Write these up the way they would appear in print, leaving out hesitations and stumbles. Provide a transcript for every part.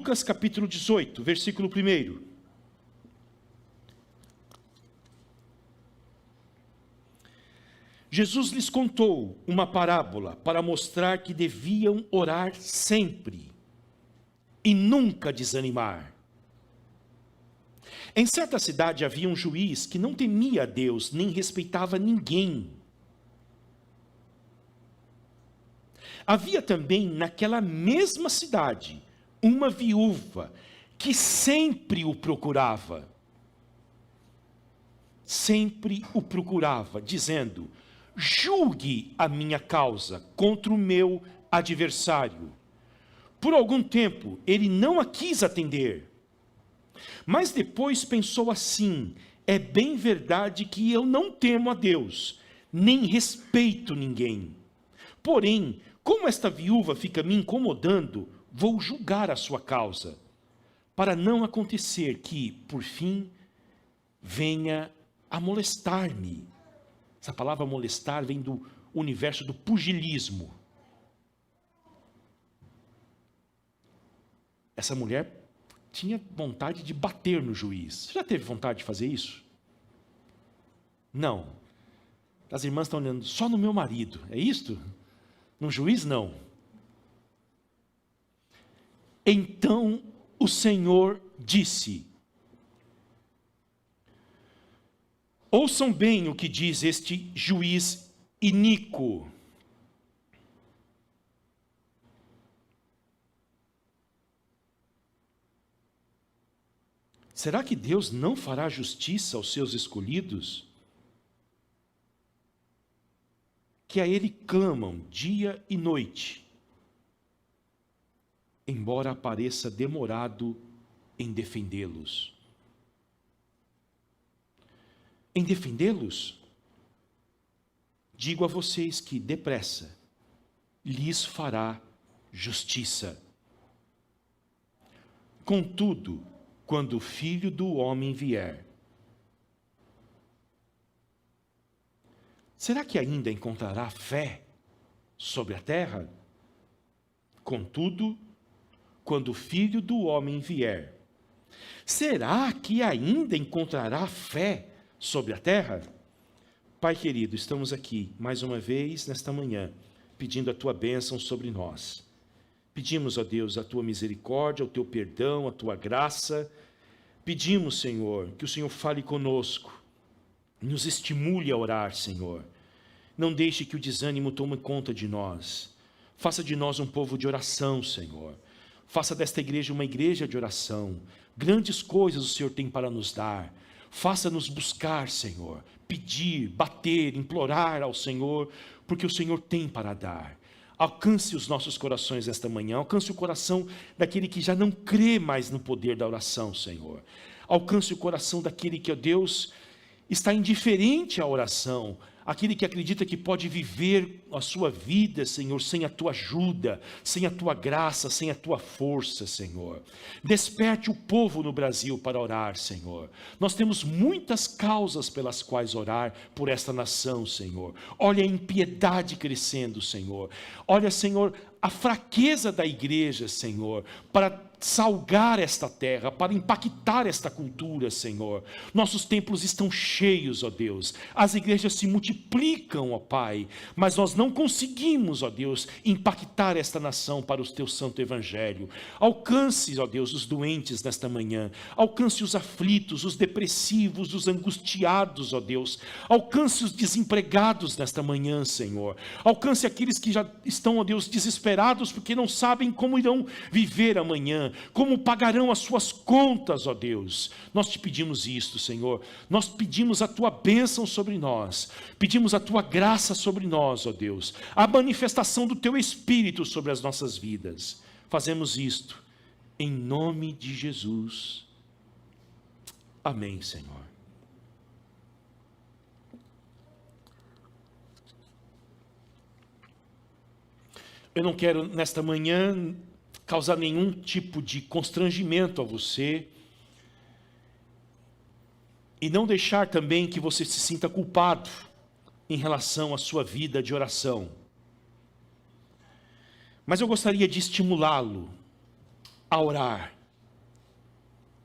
Lucas capítulo 18, versículo 1. Jesus lhes contou uma parábola para mostrar que deviam orar sempre e nunca desanimar. Em certa cidade havia um juiz que não temia a Deus, nem respeitava ninguém. Havia também naquela mesma cidade uma viúva que sempre o procurava. Sempre o procurava, dizendo: julgue a minha causa contra o meu adversário. Por algum tempo ele não a quis atender. Mas depois pensou assim: é bem verdade que eu não temo a Deus, nem respeito ninguém. Porém, como esta viúva fica me incomodando, vou julgar a sua causa, para não acontecer que, por fim, venha a molestar-me. Essa palavra molestar vem do universo do pugilismo. Essa mulher tinha vontade de bater no juiz. Você já teve vontade de fazer isso? Não. As irmãs estão olhando só no meu marido, é isto? No juiz, não. Então o Senhor disse: ouçam bem o que diz este juiz iníquo. Será que Deus não fará justiça aos seus escolhidos, que a Ele clamam dia e noite, embora pareça demorado em defendê-los? Em defendê-los, digo a vocês que, depressa, lhes fará justiça. Contudo, quando o Filho do Homem vier, será que ainda encontrará fé sobre a terra? Contudo, quando o Filho do Homem vier, será que ainda encontrará fé sobre a terra? Pai querido, estamos aqui mais uma vez nesta manhã, pedindo a tua bênção sobre nós. Pedimos, ó Deus, a tua misericórdia, o teu perdão, a tua graça. Pedimos, Senhor, que o Senhor fale conosco, nos estimule a orar, Senhor. Não deixe que o desânimo tome conta de nós. Faça de nós um povo de oração, Senhor. Faça desta igreja uma igreja de oração. Grandes coisas o Senhor tem para nos dar. Faça-nos buscar, Senhor, pedir, bater, implorar ao Senhor, porque o Senhor tem para dar. Alcance os nossos corações esta manhã, alcance o coração daquele que já não crê mais no poder da oração, Senhor. Alcance o coração daquele que, ó Deus, está indiferente à oração, aquele que acredita que pode viver a sua vida, Senhor, sem a tua ajuda, sem a tua graça, sem a tua força, Senhor. Desperte o povo no Brasil para orar, Senhor. Nós temos muitas causas pelas quais orar por esta nação, Senhor. Olha a impiedade crescendo, Senhor. Olha, Senhor, a fraqueza da igreja, Senhor, para salgar esta terra, para impactar esta cultura, Senhor. Nossos templos estão cheios, ó Deus. As igrejas se multiplicam, ó Pai, mas nós não conseguimos, ó Deus, impactar esta nação para o teu santo evangelho. Alcance, ó Deus, os doentes nesta manhã. Alcance os aflitos, os depressivos, os angustiados, ó Deus. Alcance os desempregados nesta manhã, Senhor. Alcance aqueles que já estão, ó Deus, desesperados porque não sabem como irão viver amanhã, como pagarão as suas contas, ó Deus. Nós te pedimos isto, Senhor. Nós pedimos a tua bênção sobre nós. Pedimos a tua graça sobre nós, ó Deus. A manifestação do teu Espírito sobre as nossas vidas. Fazemos isto em nome de Jesus. Amém, Senhor. Eu não quero nesta manhã causar nenhum tipo de constrangimento a você e não deixar também que você se sinta culpado em relação à sua vida de oração. Mas eu gostaria de estimulá-lo a orar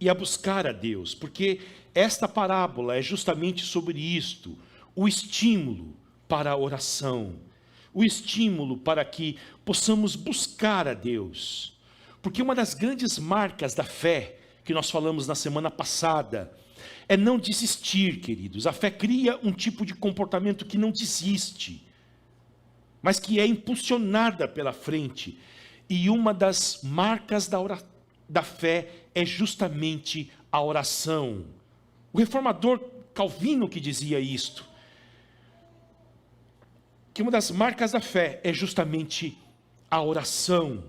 e a buscar a Deus, porque esta parábola é justamente sobre isto, o estímulo para a oração, o estímulo para que possamos buscar a Deus. Porque uma das grandes marcas da fé, que nós falamos na semana passada, é não desistir, queridos. A fé cria um tipo de comportamento que não desiste, mas que é impulsionada pela frente. E uma das marcas da fé é justamente a oração. O reformador Calvino que dizia isto, que uma das marcas da fé é justamente a oração.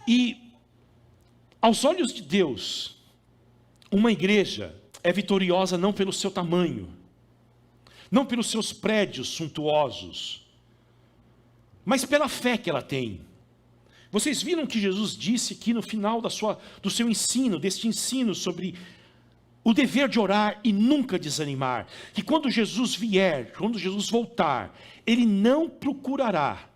E, aos olhos de Deus, uma igreja é vitoriosa não pelo seu tamanho, não pelos seus prédios suntuosos, mas pela fé que ela tem. Vocês viram que Jesus disse aqui no final do seu ensino, deste ensino sobre o dever de orar e nunca desanimar, que quando Jesus vier, quando Jesus voltar, Ele não procurará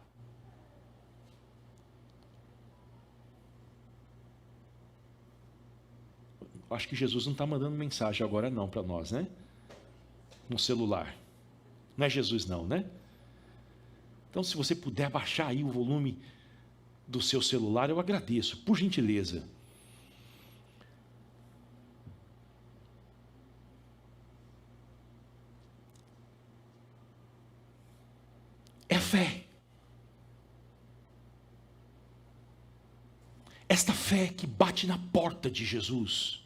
acho que Jesus não está mandando mensagem agora não para nós, né? No celular. Não é Jesus não, né? Então se você puder baixar aí o volume do seu celular, eu agradeço, por gentileza. É fé. Esta fé que bate na porta de Jesus,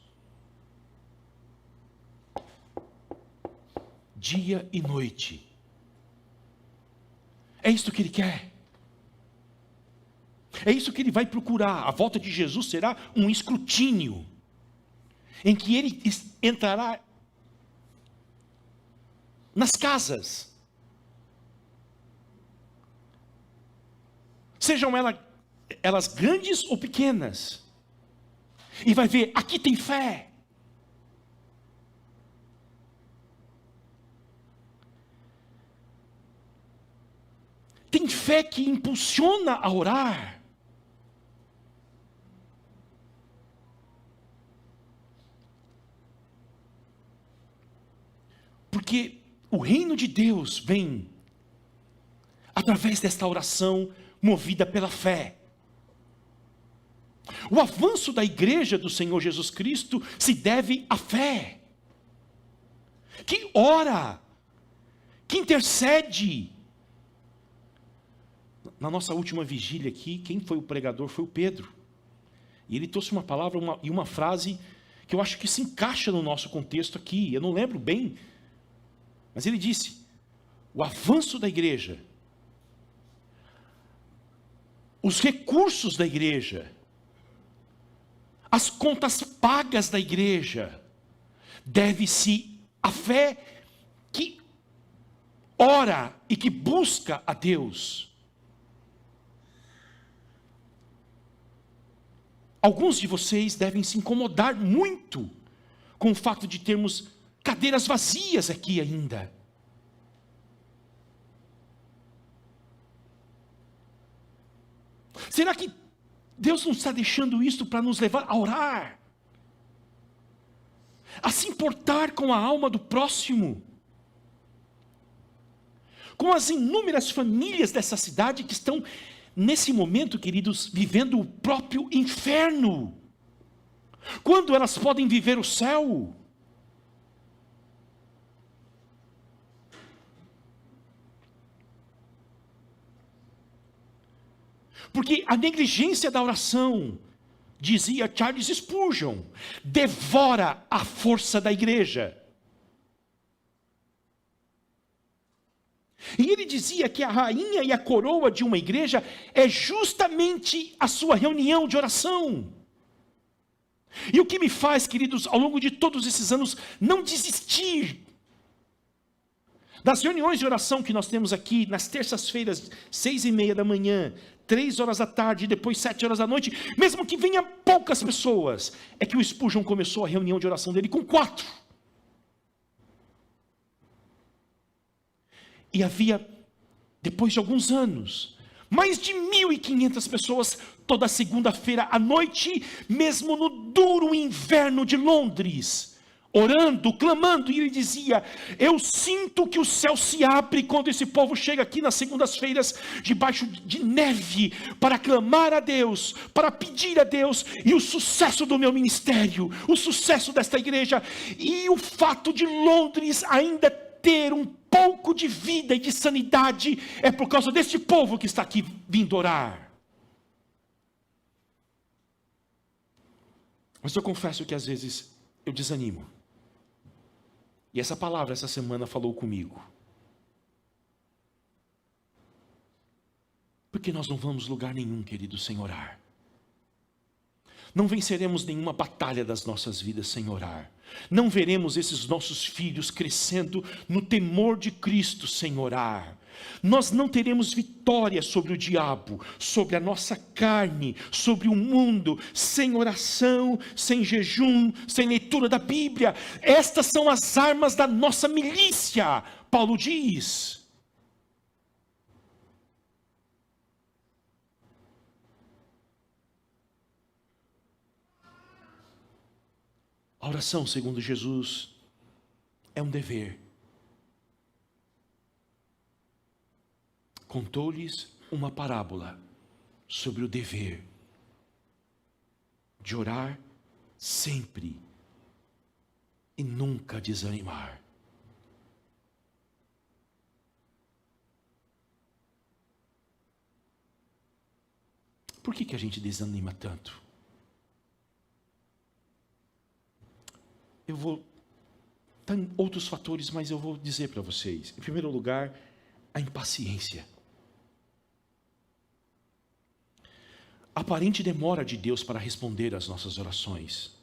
dia e noite. É isso que Ele quer. É isso que Ele vai procurar. A volta de Jesus será um escrutínio, em que Ele entrará nas casas, sejam elas grandes ou pequenas, e vai ver, aqui tem fé. Tem fé que impulsiona a orar. Porque o reino de Deus vem através desta oração movida pela fé. O avanço da igreja do Senhor Jesus Cristo se deve à fé, que ora, que intercede. Na nossa última vigília aqui, quem foi o pregador foi o Pedro. E ele trouxe uma palavra e uma frase que eu acho que se encaixa no nosso contexto aqui. Eu não lembro bem, mas ele disse: o avanço da igreja, os recursos da igreja, as contas pagas da igreja, deve-se à fé que ora e que busca a Deus. Alguns de vocês devem se incomodar muito com o fato de termos cadeiras vazias aqui ainda. Será que Deus não está deixando isso para nos levar a orar? A se importar com a alma do próximo? Com as inúmeras famílias dessa cidade que estão, nesse momento, queridos, vivendo o próprio inferno. Quando elas podem viver o céu? Porque a negligência da oração, dizia Charles Spurgeon, devora a força da igreja. E ele dizia que a rainha e a coroa de uma igreja é justamente a sua reunião de oração. E o que me faz, queridos, ao longo de todos esses anos, não desistir das reuniões de oração que nós temos aqui, nas terças-feiras, 6:30 da manhã, 3 horas da tarde, e depois 7 horas da noite, mesmo que venha poucas pessoas, é que o Spurgeon começou a reunião de oração dele com 4. E havia, depois de alguns anos, Mais de 1.500 pessoas toda segunda-feira à noite, mesmo no duro inverno de Londres, orando, clamando, e ele dizia: eu sinto que o céu se abre quando esse povo chega aqui nas segundas-feiras, debaixo de neve, para clamar a Deus, para pedir a Deus, e o sucesso do meu ministério, o sucesso desta igreja, e o fato de Londres ainda ter um pouco de vida e de sanidade, é por causa deste povo que está aqui vindo orar. Mas eu confesso que às vezes eu desanimo. E essa palavra essa semana falou comigo. Porque nós não vamos lugar nenhum, querido, sem orar. Não venceremos nenhuma batalha das nossas vidas sem orar. Não veremos esses nossos filhos crescendo no temor de Cristo sem orar. Nós não teremos vitória sobre o diabo, sobre a nossa carne, sobre o mundo, sem oração, sem jejum, sem leitura da Bíblia. Estas são as armas da nossa milícia, Paulo diz. A oração, segundo Jesus, é um dever. Contou-lhes uma parábola sobre o dever de orar sempre e nunca desanimar. Por que a gente desanima tanto? Tem outros fatores, mas eu vou dizer para vocês. Em primeiro lugar, a impaciência. Aparente demora de Deus para responder às nossas orações,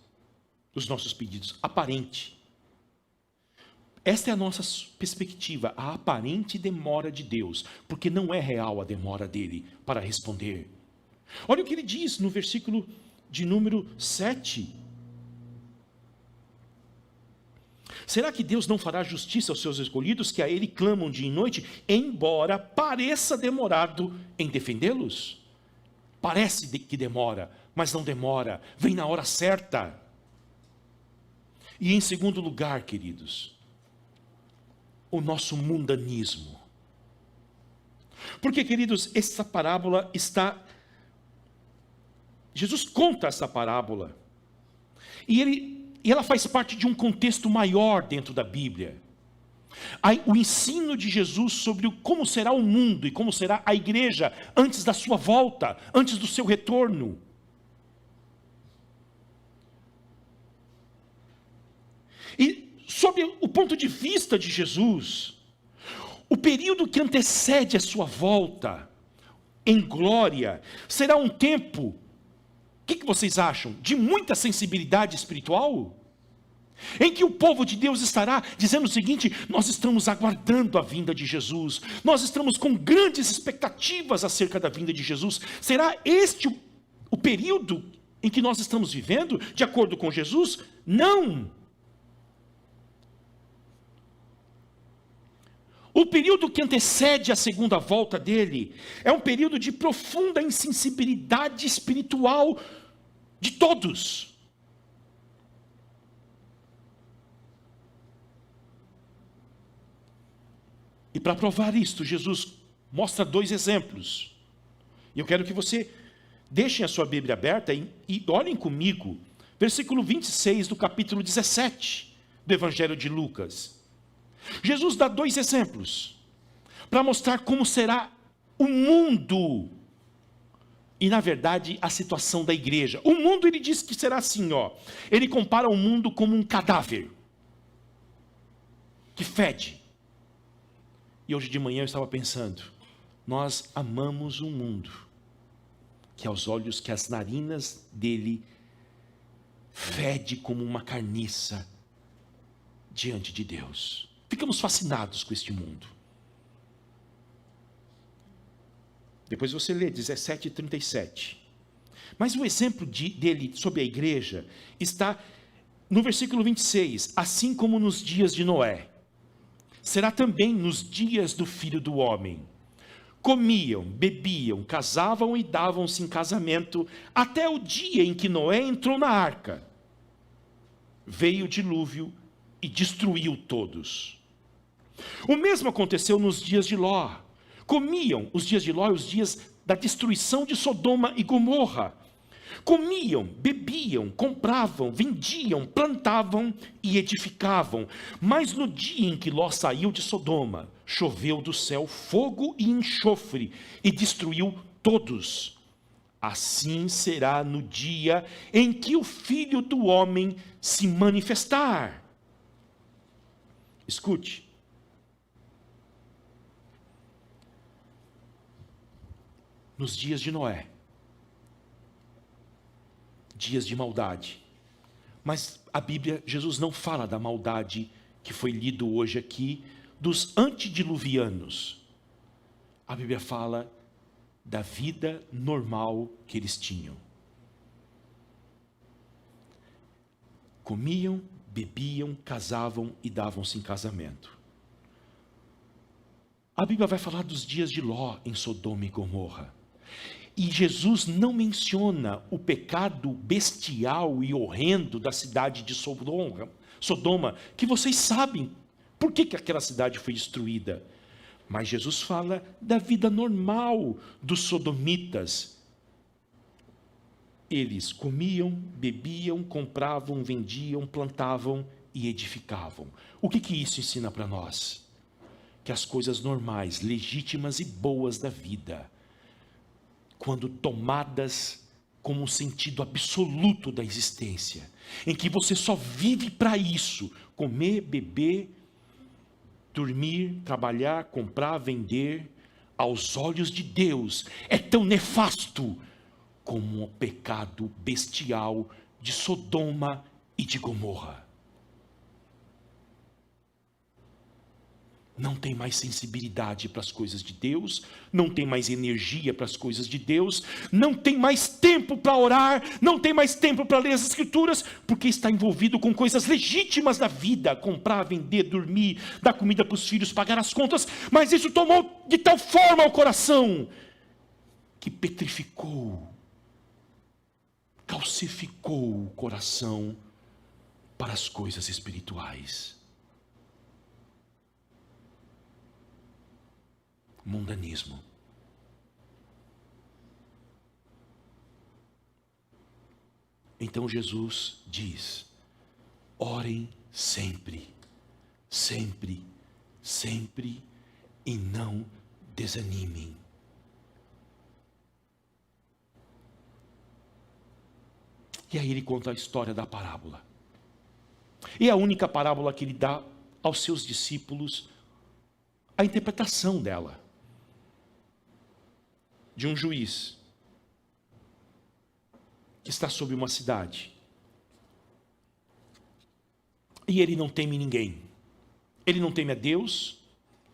os nossos pedidos. Aparente. Esta é a nossa perspectiva, a aparente demora de Deus, porque não é real a demora dele para responder. Olha o que ele diz no versículo de número 7. Será que Deus não fará justiça aos seus escolhidos, que a Ele clamam dia e noite, embora pareça demorado em defendê-los? Parece que demora, mas não demora, vem na hora certa. E em segundo lugar, queridos, o nosso mundanismo. Porque, queridos, essa parábola está... Jesus conta essa parábola, e ela faz parte de um contexto maior dentro da Bíblia. O ensino de Jesus sobre como será o mundo e como será a igreja antes da sua volta, antes do seu retorno. E sob o ponto de vista de Jesus, o período que antecede a sua volta em glória será um tempo, o que vocês acham? De muita sensibilidade espiritual? Em que o povo de Deus estará dizendo o seguinte: nós estamos aguardando a vinda de Jesus, nós estamos com grandes expectativas acerca da vinda de Jesus. Será este o período em que nós estamos vivendo, de acordo com Jesus? Não! O período que antecede a segunda volta dele é um período de profunda insensibilidade espiritual de todos. E para provar isto, Jesus mostra 2 exemplos. E eu quero que você deixem a sua Bíblia aberta e olhem comigo, versículo 26 do capítulo 17 do Evangelho de Lucas. Jesus dá 2 exemplos para mostrar como será o mundo e, na verdade, a situação da igreja. O mundo, ele diz que será assim, ele compara o mundo como um cadáver que fede. E hoje de manhã eu estava pensando, nós amamos um mundo que aos olhos, que as narinas dele fede como uma carniça diante de Deus. Ficamos fascinados com este mundo. Depois você lê 17:37. Mas o exemplo dele sobre a igreja está no versículo 26. Assim como nos dias de Noé, será também nos dias do Filho do Homem. comiam, bebiam, casavam e davam-se em casamento, até o dia em que Noé entrou na arca. Veio o dilúvio e destruiu todos. O mesmo aconteceu nos dias de Ló. Comiam, os dias de Ló, os dias da destruição de Sodoma e Gomorra. Comiam, bebiam, compravam, vendiam, plantavam e edificavam. Mas no dia em que Ló saiu de Sodoma, choveu do céu fogo e enxofre e destruiu todos. Assim será no dia em que o Filho do Homem se manifestar. Escute. Nos dias de Noé, dias de maldade. Mas a Bíblia, Jesus não fala da maldade que foi lido hoje aqui, dos antediluvianos. A Bíblia fala da vida normal que eles tinham. Comiam, bebiam, casavam e davam-se em casamento. A Bíblia vai falar dos dias de Ló em Sodoma e Gomorra. E Jesus não menciona o pecado bestial e horrendo da cidade de Sodoma, que vocês sabem por que aquela cidade foi destruída. Mas Jesus fala da vida normal dos sodomitas. Eles comiam, bebiam, compravam, vendiam, plantavam e edificavam. O que isso ensina para nós? Que as coisas normais, legítimas e boas da vida, quando tomadas como um sentido absoluto da existência, em que você só vive para isso, comer, beber, dormir, trabalhar, comprar, vender, aos olhos de Deus, é tão nefasto como o pecado bestial de Sodoma e de Gomorra. Não tem mais sensibilidade para as coisas de Deus, não tem mais energia para as coisas de Deus, não tem mais tempo para orar, não tem mais tempo para ler as Escrituras, porque está envolvido com coisas legítimas da vida, comprar, vender, dormir, dar comida para os filhos, pagar as contas, mas isso tomou de tal forma o coração, que petrificou, calcificou o coração para as coisas espirituais. Mundanismo. Então Jesus diz: orem sempre, sempre, sempre, e não desanimem. E aí ele conta a história da parábola. E é a única parábola que ele dá aos seus discípulos a interpretação dela. De um juiz que está sobre uma cidade e ele não teme ninguém, ele não teme a Deus,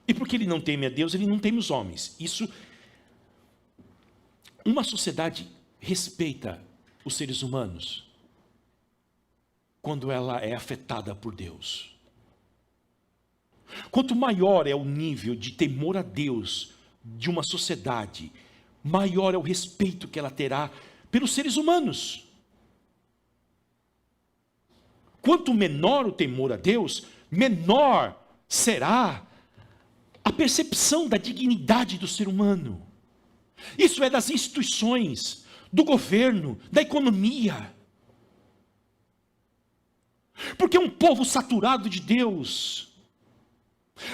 e porque ele não teme a Deus, ele não teme os homens. Isso, uma sociedade respeita os seres humanos quando ela é afetada por Deus. Quanto maior é o nível de temor a Deus de uma sociedade, maior é o respeito que ela terá pelos seres humanos. Quanto menor o temor a Deus, menor será a percepção da dignidade do ser humano. Isso é das instituições, do governo, da economia. Porque um povo saturado de Deus,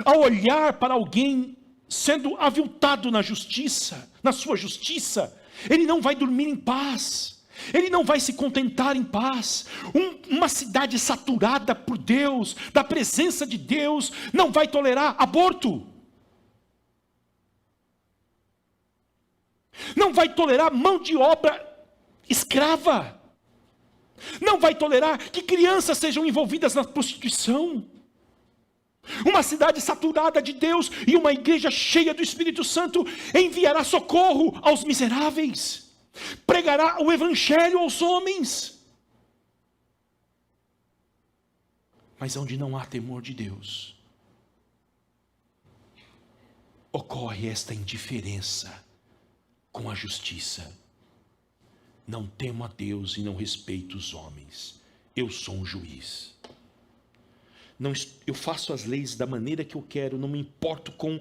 ao olhar para alguém sendo aviltado na justiça, na sua justiça, ele não vai dormir em paz, ele não vai se contentar em paz. Uma cidade saturada por Deus, da presença de Deus, não vai tolerar aborto, não vai tolerar mão de obra escrava, não vai tolerar que crianças sejam envolvidas na prostituição. Uma cidade saturada de Deus e uma igreja cheia do Espírito Santo enviará socorro aos miseráveis, pregará o evangelho aos homens. Mas onde não há temor de Deus, ocorre esta indiferença com a justiça. Não temo a Deus e não respeito os homens. Eu sou um juiz. Não, eu faço as leis da maneira que eu quero, não me importo com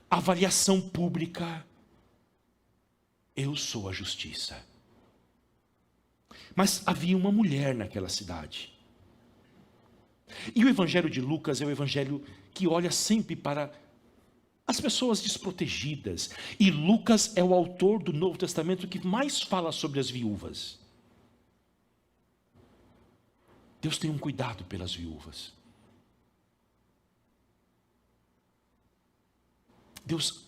avaliação pública. Eu sou a justiça. Mas havia uma mulher naquela cidade. E o evangelho de Lucas é o evangelho que olha sempre para as pessoas desprotegidas. E Lucas é o autor do Novo Testamento que mais fala sobre as viúvas. Deus tem um cuidado pelas viúvas. Deus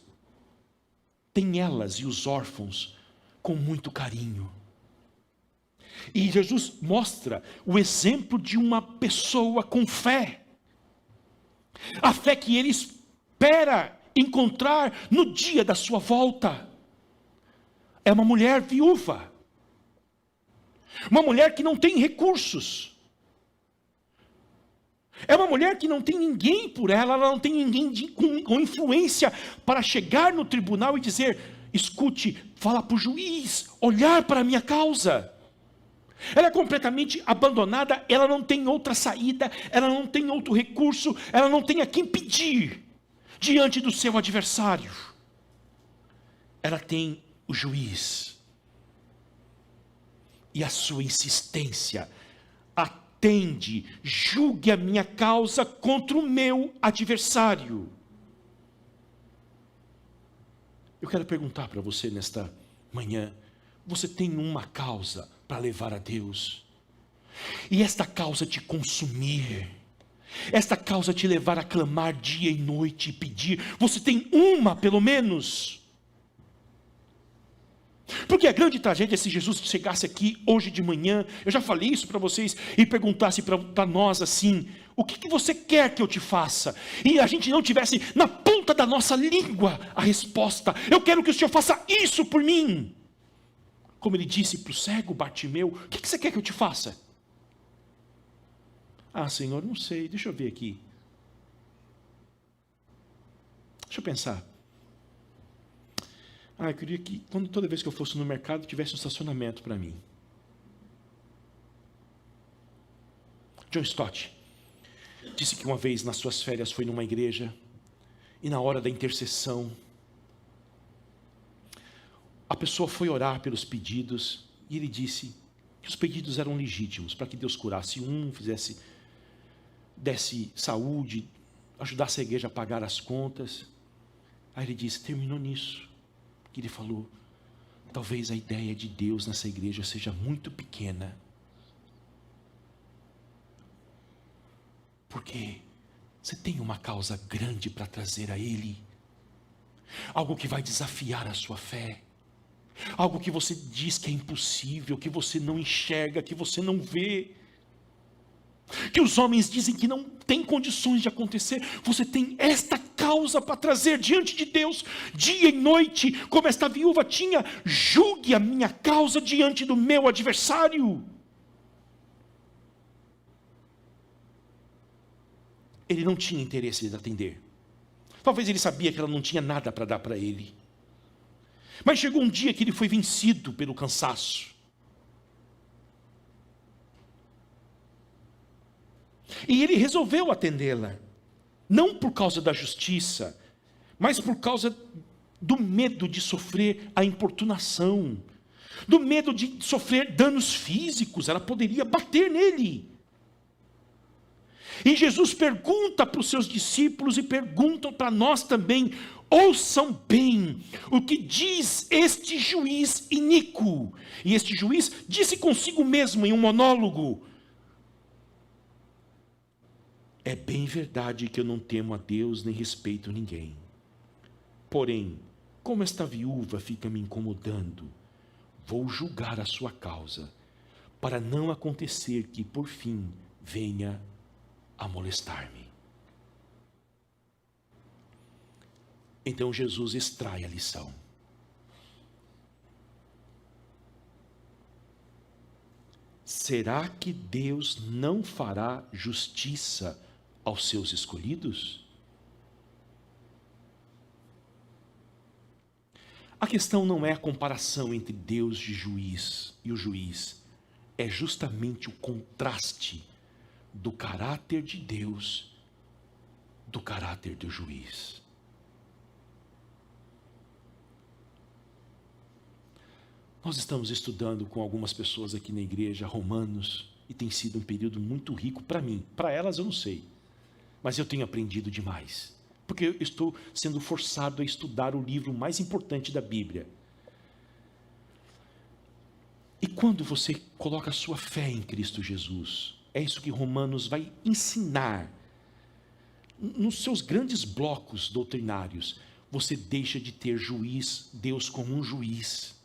tem elas e os órfãos com muito carinho. E Jesus mostra o exemplo de uma pessoa com fé. A fé que ele espera encontrar no dia da sua volta. É uma mulher viúva. Uma mulher que não tem recursos. É uma mulher que não tem ninguém por ela, ela não tem ninguém com influência para chegar no tribunal e dizer: escute, fala para o juiz, olhar para a minha causa. Ela é completamente abandonada, ela não tem outra saída, ela não tem outro recurso, ela não tem a quem pedir diante do seu adversário. Ela tem o juiz. E a sua insistência: atende, julgue a minha causa contra o meu adversário. Eu quero perguntar para você nesta manhã: você tem uma causa para levar a Deus? E esta causa te consumir, esta causa te levar a clamar dia e noite e pedir, você tem uma pelo menos? Porque a grande tragédia é se Jesus chegasse aqui hoje de manhã, eu já falei isso para vocês, e perguntasse para nós assim: o que você quer que eu te faça? E a gente não tivesse na ponta da nossa língua a resposta: eu quero que o Senhor faça isso por mim. Como ele disse para o cego Bartimeu: o que você quer que eu te faça? Ah, Senhor, não sei, deixa eu ver aqui. Deixa eu pensar. Eu queria que toda vez que eu fosse no mercado tivesse um estacionamento para mim. John Stott disse que uma vez nas suas férias foi numa igreja e na hora da intercessão a pessoa foi orar pelos pedidos e ele disse que os pedidos eram legítimos para que Deus curasse um, desse saúde, ajudasse a igreja a pagar as contas. Aí ele disse, terminou nisso, que ele falou: talvez a ideia de Deus nessa igreja seja muito pequena, porque você tem uma causa grande para trazer a Ele, algo que vai desafiar a sua fé, algo que você diz que é impossível, que você não enxerga, que você não vê, que os homens dizem que não tem condições de acontecer. Você tem esta causa para trazer diante de Deus, dia e noite, como esta viúva tinha: julgue a minha causa diante do meu adversário. Ele não tinha interesse de atender. Talvez ele sabia que ela não tinha nada para dar para ele. Mas chegou um dia que ele foi vencido pelo cansaço. E ele resolveu atendê-la. Não por causa da justiça, mas por causa do medo de sofrer a importunação, do medo de sofrer danos físicos. Ela poderia bater nele. E Jesus pergunta para os seus discípulos e pergunta para nós também: ouçam bem o que diz este juiz iníquo. E este juiz disse consigo mesmo em um monólogo: é bem verdade que eu não temo a Deus nem respeito ninguém. Porém, como esta viúva fica me incomodando, vou julgar a sua causa, para não acontecer que por fim venha a molestar-me. Então Jesus extrai a lição. Será que Deus não fará justiça aos seus escolhidos? A questão não é a comparação entre Deus de juiz e o juiz, é justamente o contraste do caráter de Deus, do caráter do juiz. Nós estamos estudando com algumas pessoas aqui na igreja, Romanos, e tem sido um período muito rico para mim. Para elas eu não sei, mas eu tenho aprendido demais, porque eu estou sendo forçado a estudar o livro mais importante da Bíblia. E quando você coloca a sua fé em Cristo Jesus, é isso que Romanos vai ensinar. Nos seus grandes blocos doutrinários, você deixa de ter juiz, Deus como um juiz,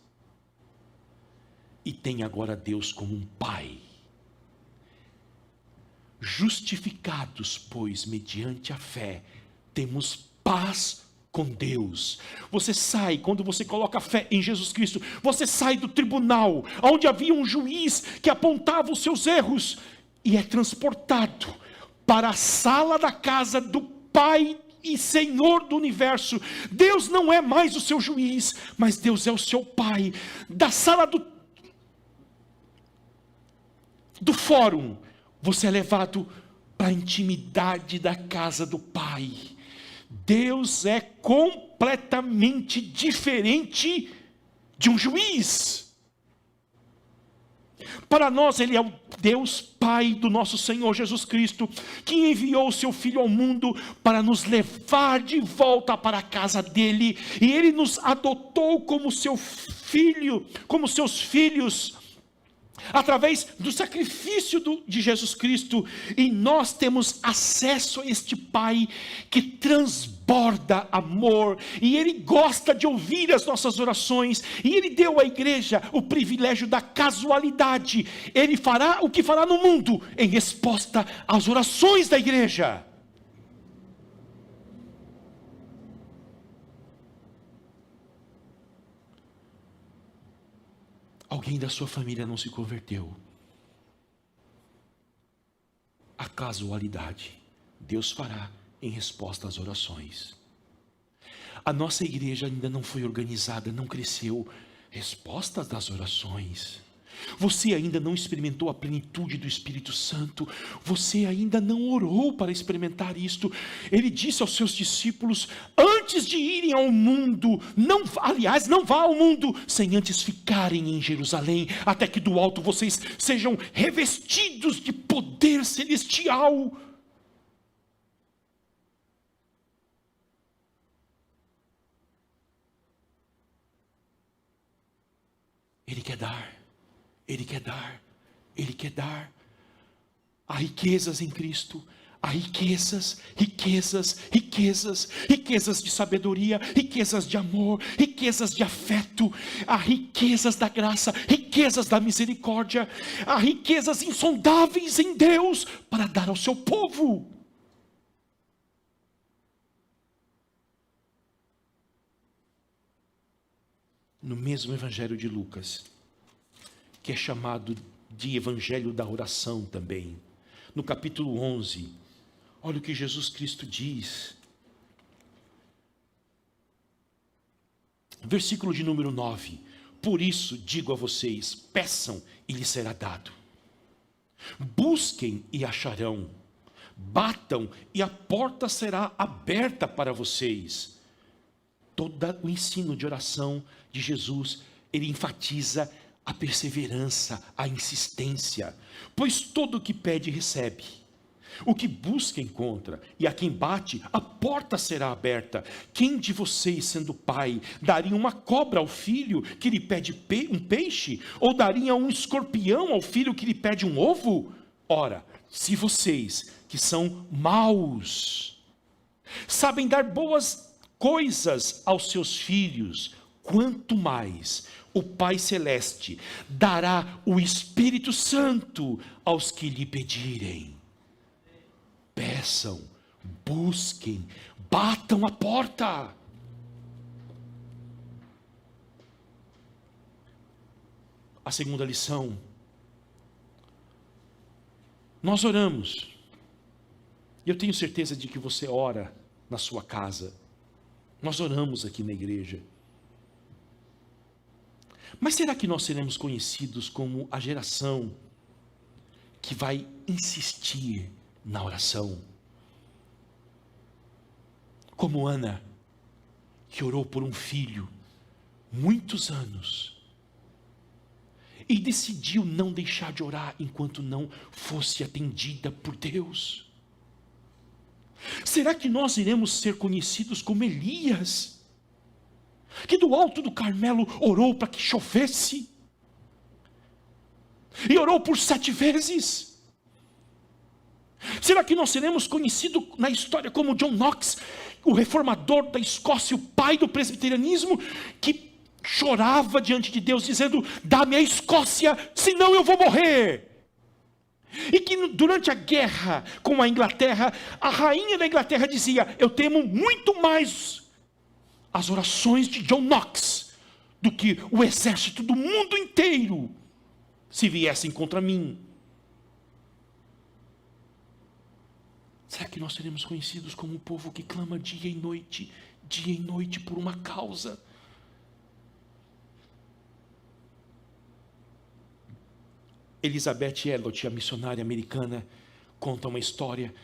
e tem agora Deus como um pai. Justificados, pois, mediante a fé, temos paz com Deus. Você sai, quando você coloca a fé em Jesus Cristo, você sai do tribunal, onde havia um juiz que apontava os seus erros, e é transportado para a sala da casa do Pai e Senhor do universo. Deus não é mais o seu juiz, mas Deus é o seu Pai. Da sala do fórum, você é levado para a intimidade da casa do Pai. Deus é completamente diferente de um juiz. Para nós Ele é o Deus Pai do nosso Senhor Jesus Cristo, que enviou o seu Filho ao mundo para nos levar de volta para a casa dEle, e Ele nos adotou como seu filho, como seus filhos, através do sacrifício de Jesus Cristo, e nós temos acesso a este Pai que transborda amor, e Ele gosta de ouvir as nossas orações, e Ele deu à igreja o privilégio da casualidade. Ele fará o que fará no mundo em resposta às orações da igreja. Alguém da sua família não se converteu. A casualidade, Deus fará em resposta às orações. A nossa igreja ainda não foi organizada, não cresceu. Respostas das orações. Você ainda não experimentou a plenitude do Espírito Santo. Você ainda não orou para experimentar isto. Ele disse aos seus discípulos: antes de irem ao mundo, não vá ao mundo, sem antes ficarem em Jerusalém, até que do alto vocês sejam revestidos de poder celestial. Ele quer dar. Ele quer dar, Ele quer dar. Há riquezas em Cristo, há riquezas, riquezas, riquezas, riquezas de sabedoria, riquezas de amor, riquezas de afeto, há riquezas da graça, riquezas da misericórdia, há riquezas insondáveis em Deus para dar ao seu povo. No mesmo Evangelho de Lucas, que é chamado de Evangelho da Oração também, no capítulo 11, olha o que Jesus Cristo diz, versículo de número 9, por isso digo a vocês, peçam e lhes será dado, busquem e acharão, batam e a porta será aberta para vocês. Todo o ensino de oração de Jesus, ele enfatiza a perseverança, a insistência, pois todo o que pede recebe, o que busca encontra, e a quem bate, a porta será aberta. Quem de vocês, sendo pai, daria uma cobra ao filho que lhe pede um peixe? Ou daria um escorpião ao filho que lhe pede um ovo? Ora, se vocês, que são maus, sabem dar boas coisas aos seus filhos, quanto mais o Pai Celeste dará o Espírito Santo aos que lhe pedirem. Peçam, busquem, batam a porta. A segunda lição, nós oramos, e eu tenho certeza de que você ora na sua casa, nós oramos aqui na igreja, Mas será que nós seremos conhecidos como a geração que vai insistir na oração? Como Ana, que orou por um filho muitos anos e decidiu não deixar de orar enquanto não fosse atendida por Deus? Será que nós iremos ser conhecidos como Elias, que do alto do Carmelo orou para que chovesse, e orou por 7 vezes? Será que nós seremos conhecidos na história como John Knox, o reformador da Escócia, o pai do presbiterianismo, que chorava diante de Deus dizendo: dá-me a Escócia, senão eu vou morrer? E que durante a guerra com a Inglaterra, a rainha da Inglaterra dizia: eu temo muito mais as orações de John Knox do que o exército do mundo inteiro se viessem contra mim. Será que nós seremos conhecidos como um povo que clama dia e noite por uma causa? Elizabeth Elliot, a missionária americana, conta uma história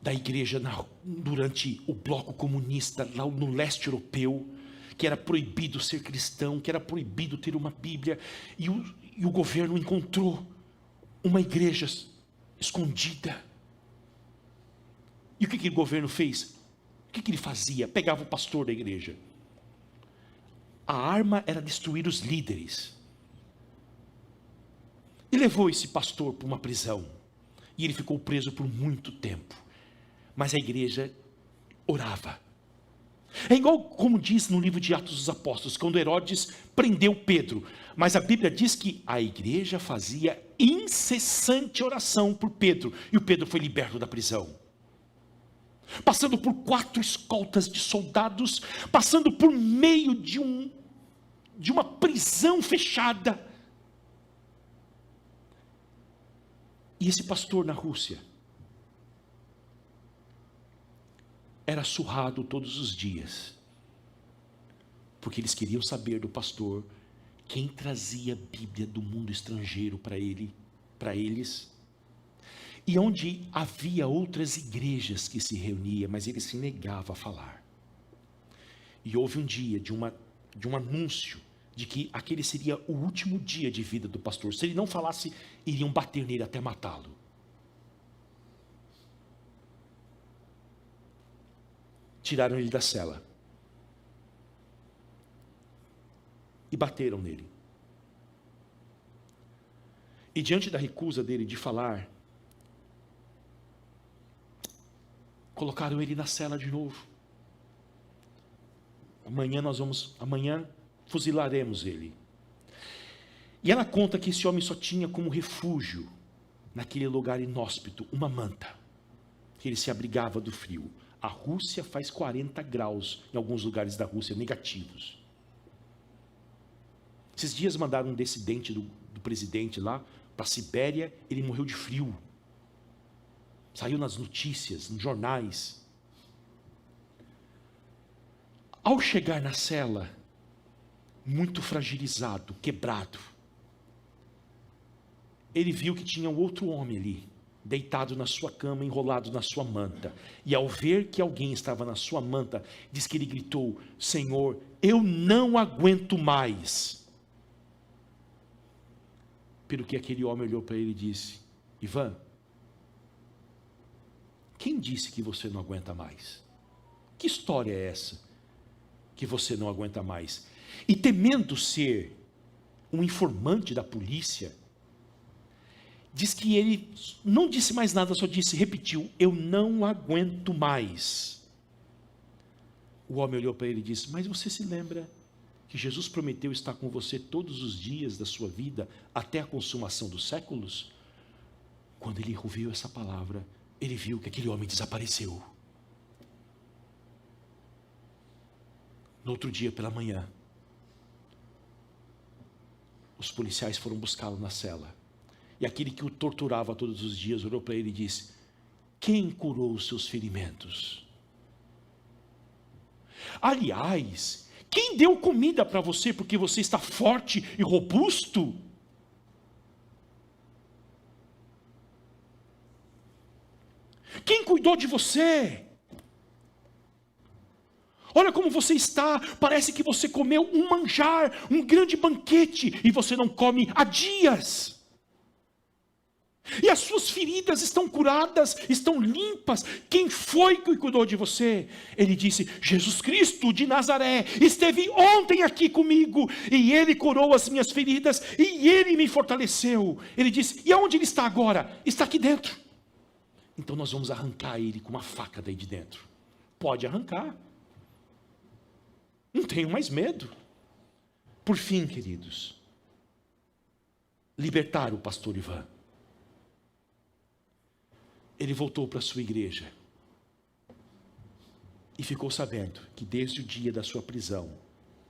da igreja durante o bloco comunista, lá no leste europeu, que era proibido ser cristão, que era proibido ter uma Bíblia, e o governo encontrou uma igreja escondida. E o que o governo fez? O que ele fazia? Pegava o pastor da igreja. A arma era destruir os líderes. E levou esse pastor para uma prisão. E ele ficou preso por muito tempo. Mas a igreja orava. É igual como diz no livro de Atos dos Apóstolos, quando Herodes prendeu Pedro. Mas a Bíblia diz que a igreja fazia incessante oração por Pedro. E o Pedro foi liberto da prisão. Passando por 4 escoltas de soldados, passando por meio de uma prisão fechada. E esse pastor na Rússia era surrado todos os dias, porque eles queriam saber do pastor quem trazia a Bíblia do mundo estrangeiro para eles, e onde havia outras igrejas que se reuniam, mas ele se negava a falar. E houve um dia de um anúncio de que aquele seria o último dia de vida do pastor. Se ele não falasse, iriam bater nele até matá-lo. Tiraram ele da cela e bateram nele. E diante da recusa dele de falar, colocaram ele na cela de novo. Amanhã fuzilaremos ele. E ela conta que esse homem só tinha como refúgio, naquele lugar inóspito, uma manta, que ele se abrigava do frio. A Rússia faz 40 graus, em alguns lugares da Rússia, negativos. Esses dias mandaram um dissidente do presidente lá, para a Sibéria, ele morreu de frio. Saiu nas notícias, nos jornais. Ao chegar na cela, muito fragilizado, quebrado, ele viu que tinha um outro homem ali, deitado na sua cama, enrolado na sua manta. E ao ver que alguém estava na sua manta, diz que ele gritou: Senhor, eu não aguento mais. Pelo que aquele homem olhou para ele e disse: Ivan, quem disse que você não aguenta mais? Que história é essa que você não aguenta mais? E temendo ser um informante da polícia, diz que ele não disse mais nada, só repetiu: eu não aguento mais. O homem olhou para ele e disse: mas você se lembra que Jesus prometeu estar com você todos os dias da sua vida, até a consumação dos séculos? Quando ele ouviu essa palavra, ele viu que aquele homem desapareceu. No outro dia pela manhã, os policiais foram buscá-lo na cela. E aquele que o torturava todos os dias olhou para ele e disse: quem curou os seus ferimentos? Aliás, Quem deu comida para você porque você está forte e robusto? Quem cuidou de você? Olha como você está, parece que você comeu um manjar, um grande banquete, e você não come há dias. E as suas feridas estão curadas, estão limpas. Quem foi que cuidou de você? Ele disse: Jesus Cristo de Nazaré esteve ontem aqui comigo, e Ele curou as minhas feridas, e Ele me fortaleceu. Ele disse: e aonde Ele está agora? Está aqui dentro. Então nós vamos arrancar Ele com uma faca daí de dentro. Pode arrancar. Não tenho mais medo. Por fim, queridos, libertar o pastor Ivan. Ele voltou para a sua igreja e ficou sabendo que desde o dia da sua prisão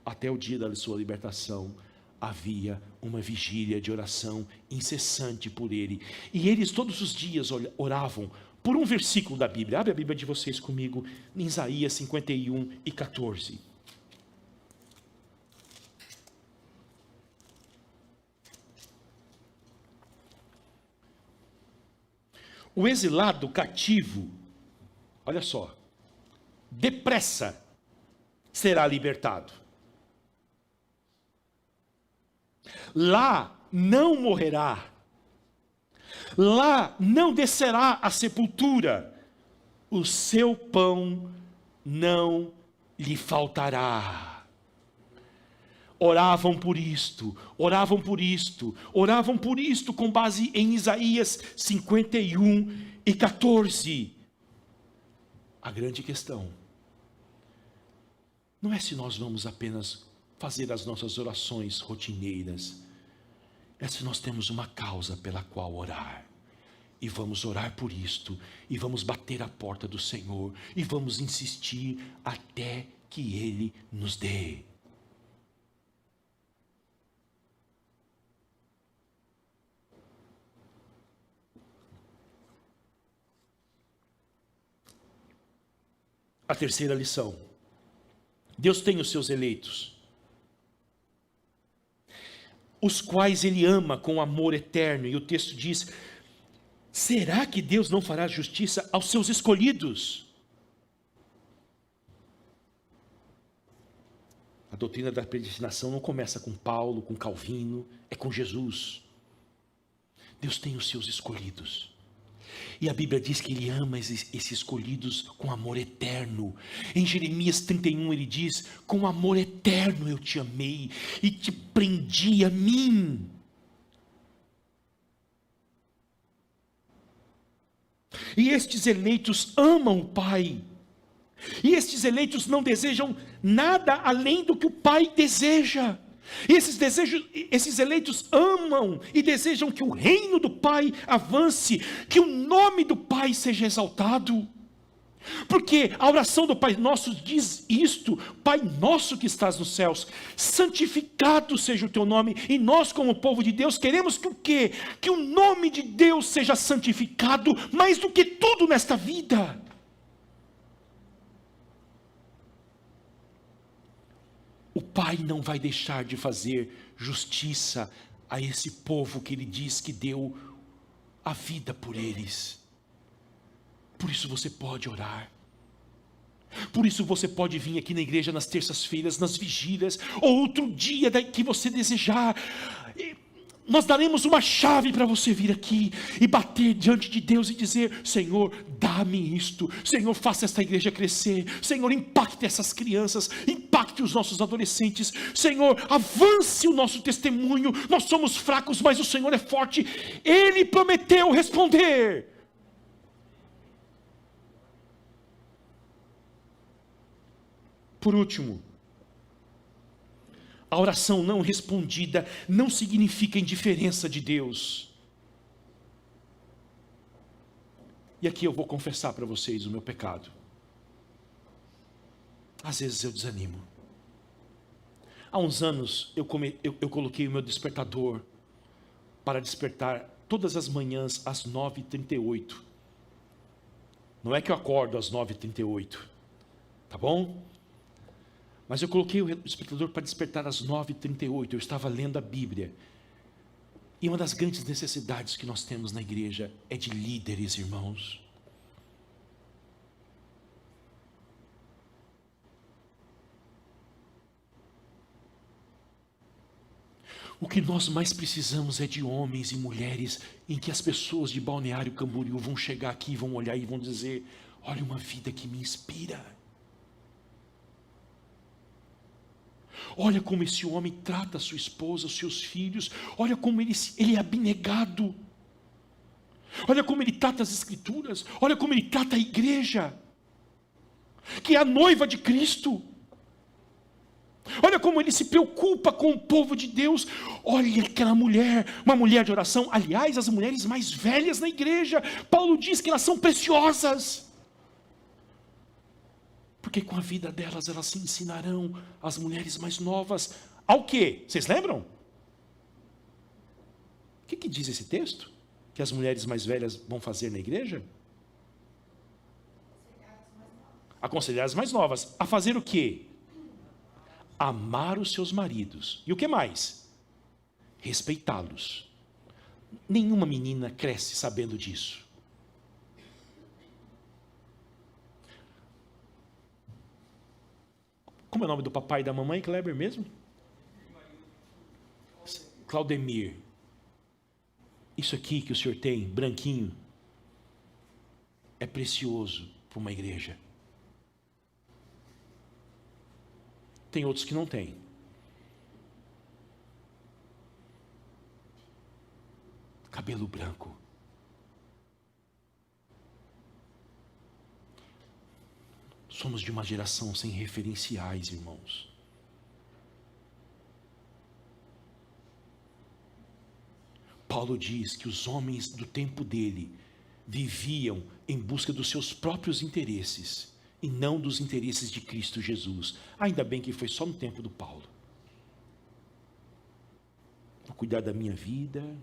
até o dia da sua libertação havia uma vigília de oração incessante por ele. E eles todos os dias oravam por um versículo da Bíblia. Abre a Bíblia de vocês comigo em Isaías 51:14. O exilado cativo, olha só, depressa será libertado. Lá não morrerá, lá não descerá à sepultura, o seu pão não lhe faltará. Oravam por isto, com base em Isaías 51:14. A grande questão não é se nós vamos apenas fazer as nossas orações rotineiras, é se nós temos uma causa pela qual orar. E vamos orar por isto, e vamos bater a porta do Senhor, e vamos insistir até que Ele nos dê. A terceira lição: Deus tem os seus eleitos, os quais Ele ama com amor eterno. E o texto diz: será que Deus não fará justiça aos seus escolhidos? A doutrina da predestinação não começa com Paulo, com Calvino, é com Jesus. Deus tem os seus escolhidos. E a Bíblia diz que Ele ama esses escolhidos com amor eterno. Em Jeremias 31 Ele diz: com amor eterno eu te amei e te prendi a mim. E estes eleitos amam o Pai. E estes eleitos não desejam nada além do que o Pai deseja. E esses eleitos amam e desejam que o reino do Pai avance, que o nome do Pai seja exaltado. Porque a oração do Pai Nosso diz isto: Pai Nosso que estás nos céus, santificado seja o teu nome. E nós, como povo de Deus, queremos que o quê? Que o nome de Deus seja santificado mais do que tudo nesta vida. O Pai não vai deixar de fazer justiça a esse povo que Ele diz que deu a vida por eles. Por isso você pode orar. Por isso você pode vir aqui na igreja nas terças-feiras, nas vigílias, ou outro dia que você desejar. Nós daremos uma chave para você vir aqui e bater diante de Deus e dizer: Senhor, dá-me isto. Senhor, faça esta igreja crescer. Senhor, impacte essas crianças, impacte os nossos adolescentes. Senhor, avance o nosso testemunho. Nós somos fracos, mas o Senhor é forte. Ele prometeu responder. Por último, a oração não respondida não significa indiferença de Deus. E aqui eu vou confessar para vocês o meu pecado. Às vezes eu desanimo. Há uns anos eu coloquei o meu despertador para despertar todas as manhãs às 9h38. Não é que eu acordo às 9h38, tá bom? Mas eu coloquei o despertador para despertar às 9h38. Eu estava lendo a Bíblia. E uma das grandes necessidades que nós temos na igreja é de líderes, irmãos. O que nós mais precisamos é de homens e mulheres em que as pessoas de Balneário Camboriú vão chegar aqui, vão olhar e vão dizer: olha uma vida que me inspira. Olha como esse homem trata a sua esposa, os seus filhos. Olha como ele é abnegado. Olha como ele trata as escrituras. Olha como ele trata a igreja, que é a noiva de Cristo. Olha como ele se preocupa com o povo de Deus. Olha aquela mulher, uma mulher de oração. Aliás, as mulheres mais velhas na igreja, Paulo diz que elas são preciosas, porque com a vida delas, elas se ensinarão as mulheres mais novas ao quê? Vocês lembram? O que diz esse texto? Que as mulheres mais velhas vão fazer na igreja? Aconselhar as mais novas. A fazer o quê? Amar os seus maridos. E o que mais? Respeitá-los. Nenhuma menina cresce sabendo disso. Como é o nome do papai e da mamãe, Kleber mesmo? Claudemir. Isso aqui que o senhor tem, branquinho, é precioso para uma igreja. Tem outros que não têm. Cabelo branco. Somos de uma geração sem referenciais, irmãos. Paulo diz que os homens do tempo dele viviam em busca dos seus próprios interesses e não dos interesses de Cristo Jesus. Ainda bem que foi só no tempo do Paulo. Vou cuidar da minha vida.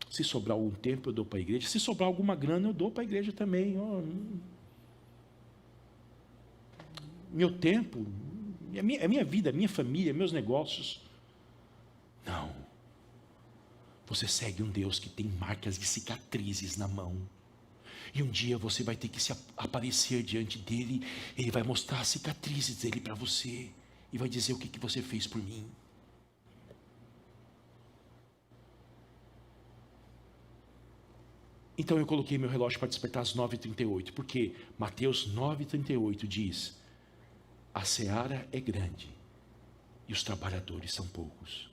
Se sobrar algum tempo, eu dou para a igreja. Se sobrar alguma grana, eu dou para a igreja também. Meu tempo, a minha vida, a minha família, meus negócios. Não. Você segue um Deus que tem marcas de cicatrizes na mão. E um dia você vai ter que se aparecer diante dele. Ele vai mostrar as cicatrizes dele para você. E vai dizer o que você fez por mim. Então eu coloquei meu relógio para despertar às 9h38. Porque Mateus 9h38 diz: a seara é grande e os trabalhadores são poucos.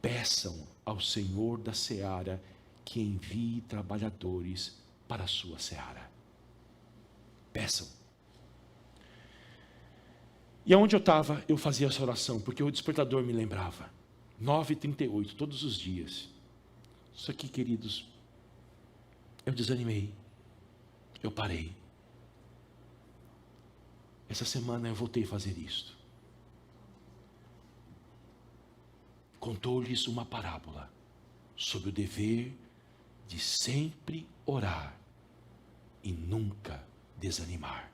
Peçam ao Senhor da seara que envie trabalhadores para a sua seara. Peçam. E aonde eu estava, eu fazia essa oração, porque o despertador me lembrava. 9h38, todos os dias. Isso aqui, queridos, eu desanimei. Eu parei. Essa semana eu voltei a fazer isto. Contou-lhes uma parábola sobre o dever de sempre orar e nunca desanimar.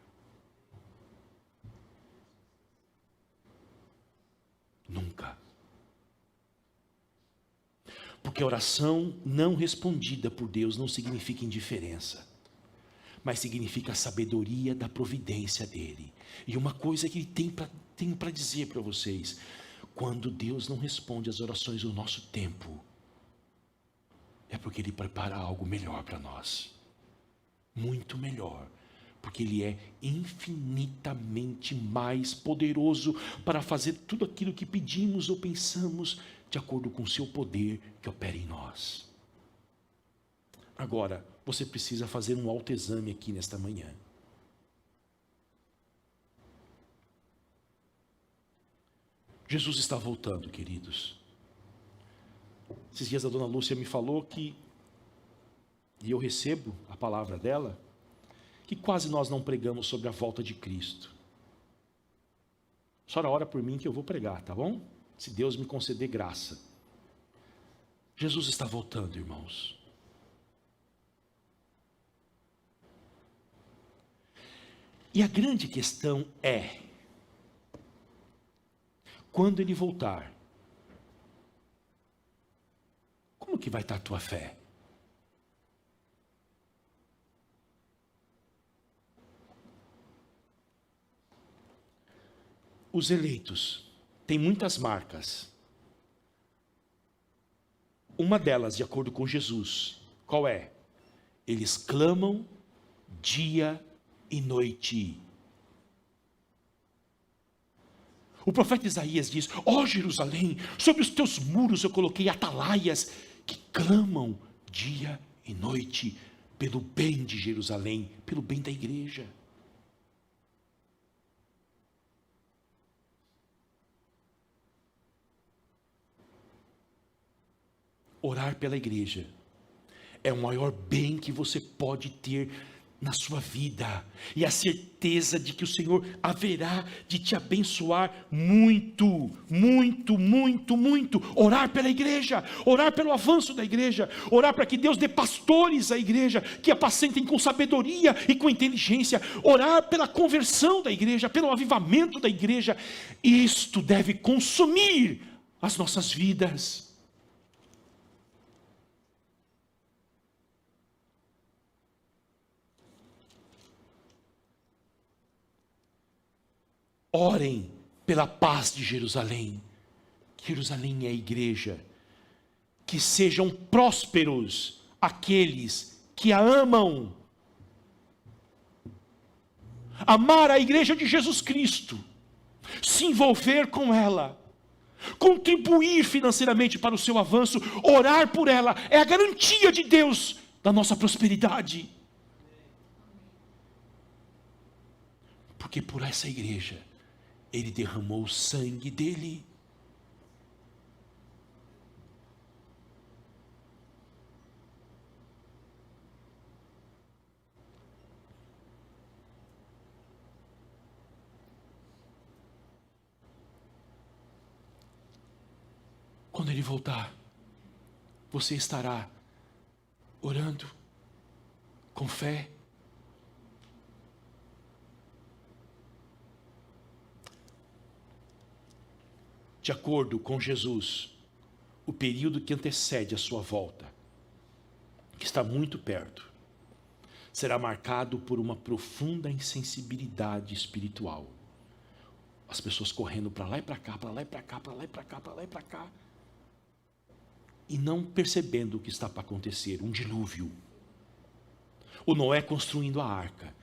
Nunca. Porque a oração não respondida por Deus não significa indiferença, mas significa a sabedoria da providência dele. E uma coisa que ele tem para dizer para vocês: quando Deus não responde às orações do nosso tempo, é porque Ele prepara algo melhor para nós. Muito melhor. Porque Ele é infinitamente mais poderoso para fazer tudo aquilo que pedimos ou pensamos, de acordo com o seu poder que opera em nós. Agora, você precisa fazer um autoexame aqui nesta manhã. Jesus está voltando, queridos. Esses dias a dona Lúcia me falou que, e eu recebo a palavra dela, que quase nós não pregamos sobre a volta de Cristo. A senhora ora por mim que eu vou pregar, tá bom? Se Deus me conceder graça. Jesus está voltando, E a grande questão é, quando ele voltar, como que vai estar a tua fé? Os eleitos têm muitas marcas. Uma delas, de acordo com Jesus, qual é? Eles clamam dia e noite. O profeta Isaías diz: ó Jerusalém, sobre os teus muros eu coloquei atalaias que clamam dia e noite pelo bem de Jerusalém, pelo bem da igreja. Orar pela igreja é o maior bem que você pode ter na sua vida, e a certeza de que o Senhor haverá de te abençoar muito, muito, muito, muito. Orar pela igreja, orar pelo avanço da igreja, orar para que Deus dê pastores à igreja, que apacentem com sabedoria e com inteligência, orar pela conversão da igreja, pelo avivamento da igreja. Isto deve consumir as nossas vidas. Orem pela paz de Jerusalém. Jerusalém é a igreja. Que sejam prósperos aqueles que a amam. Amar a igreja de Jesus Cristo, se envolver com ela, contribuir financeiramente para o seu avanço, orar por ela, é a garantia de Deus da nossa prosperidade. Porque por essa igreja Ele derramou o sangue dele. Quando Ele voltar, você estará orando com fé. De acordo com Jesus, o período que antecede a sua volta, que está muito perto, será marcado por uma profunda insensibilidade espiritual. As pessoas correndo para lá e para cá, para lá e para cá, para lá e para cá, para lá e para cá, e não percebendo o que está para acontecer, um dilúvio. O Noé construindo a arca,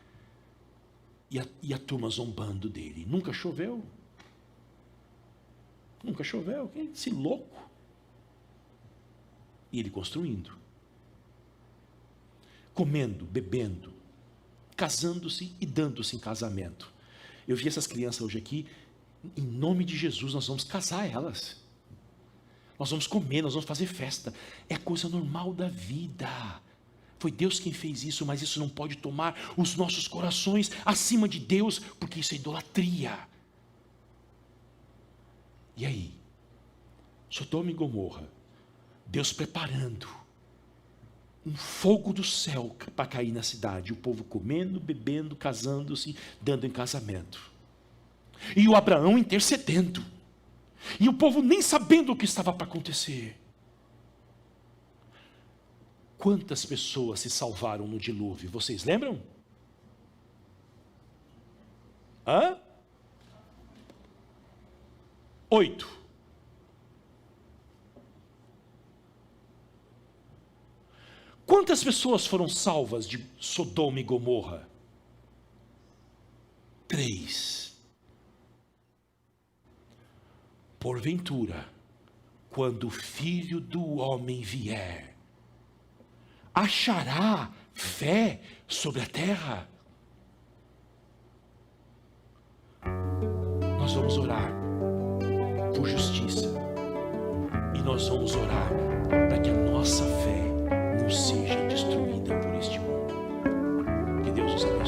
e a turma zombando dele. Nunca choveu? Nunca choveu, esse louco. E ele construindo, comendo, bebendo, casando-se e dando-se em casamento. Eu vi essas crianças hoje aqui, em nome de Jesus, nós vamos casar elas. Nós vamos comer, nós vamos fazer festa. É coisa normal da vida. Foi Deus quem fez isso, mas isso não pode tomar os nossos corações acima de Deus, porque isso é idolatria. E aí, Sodoma e Gomorra, Deus preparando um fogo do céu para cair na cidade, o povo comendo, bebendo, casando-se, dando em casamento, e o Abraão intercedendo, e o povo nem sabendo o que estava para acontecer. Quantas pessoas se salvaram no dilúvio, vocês lembram? 8. Quantas pessoas foram salvas de Sodoma e Gomorra? 3. Porventura, quando o Filho do Homem vier, achará fé sobre a terra? Nós vamos orar por justiça, e nós vamos orar para que a nossa fé não seja destruída por este mundo. Que Deus nos abençoe.